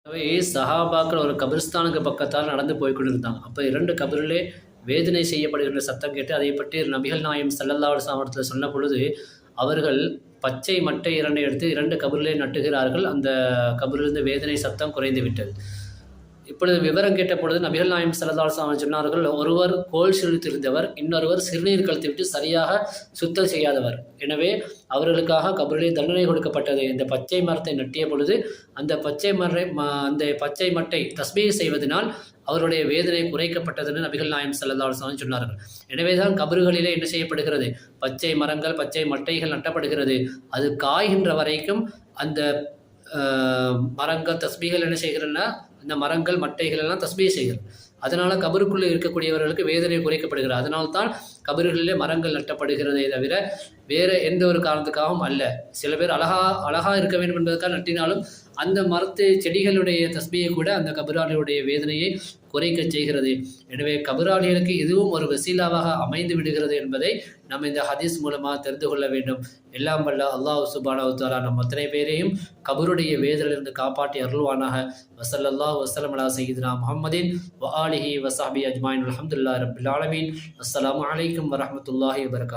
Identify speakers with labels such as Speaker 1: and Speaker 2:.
Speaker 1: எனவே சஹாபாக்கள் ஒரு கபிரிஸ்தானுக்கு பக்கத்தால் நடந்து போய்கொண்டிருந்தாங்க. அப்போ 2 கபிரிலே வேதனை செய்யப்படுகின்ற சத்தம் கேட்டு அதை பற்றி நபிகள் நாயகம் ஸல்லல்லாஹு அலைஹி வஸல்லம் அவர்கள் சொன்ன பொழுது, அவர்கள் பச்சை மட்டை 2 எடுத்து 2 கபிரிலே நட்டுகிறார்கள். அந்த கபிரிலிருந்து வேதனை சத்தம் குறைந்து விட்டது. இப்பொழுது விவரம் கேட்ட பொழுது நபிகள் நாயகம் ஸல்லல்லாஹு அலைஹி வஸல்லம் சொன்னார்கள், ஒருவர் கோல் சிறுத்திருந்தவர், இன்னொருவர் சிறுநீர் கழித்துவிட்டு சரியாக சுத்தம் செய்யாதவர். எனவே அவர்களுக்காக கபிரிலே தண்டனை கொடுக்கப்பட்டது. இந்த பச்சை மரத்தை நட்டிய பொழுது அந்த பச்சை மட்டை தஸ்பீஹ் செய்வதனால் அவருடைய வேதனை குறைக்கப்பட்டதுன்னு நபிகள் நாயகம் ஸல்லல்லாஹு அலைஹி வஸல்லம் சொன்னார்கள். எனவே தான் கபிறுகளிலே என்ன செய்யப்படுகிறது? பச்சை மரங்கள், பச்சை மட்டைகள் நட்டப்படுகிறது. அது காய்கின்ற வரைக்கும் அந்த மரங்கள் தஸ்பீகள் என்ன செய்கிறன்னா, இந்த மரங்கள் மட்டைகள் எல்லாம் தஸ்பீஹ் செய்கிறது. அதனால் கபருக்குள்ளே இருக்கக்கூடியவர்களுக்கு வேதனை குறைக்கப்படுகிறது. அதனால்தான் கபறுகளிலே மரங்கள் நட்டப்படுகிறதே தவிர வேறு எந்த ஒரு காரணத்துக்காகவும் அல்ல. சில பேர் அழகா இருக்க வேண்டும் என்பதற்காக நட்டினாலும் அந்த செடிகளுடைய தஸ்பீயை கூட அந்த கபராளியுடைய வேதனையை குறைக்க செய்கிறது. எனவே கபராளிகளுக்கு இதுவும் ஒரு வசீலாவாக அமைந்து விடுகிறது என்பதை நம்ம இந்த ஹதீஸ் மூலமாக தெரிந்து கொள்ள வேண்டும். எல்லாம் வல்ல அல்லாஹ் சுப்ஹானஹு வ தஆலா நம் அத்தனை பேரையும் கபருடைய வேதனையிலிருந்து காப்பாற்றி அருள்வானாக. வஸல்லல்லாஹு வஸல்லம் அலா சய்யிதினா முஹம்மதின் வ ஆலிஹி வ ஸஹ்பிஹி அஜ்மாயின். அல்ஹம்துலில்லாஹி ரப்பில் ஆலமீன். அஸ்ஸலாமு அலைக்கும் வரஹ்மத்துல்லாஹி வபரகாத்துஹு.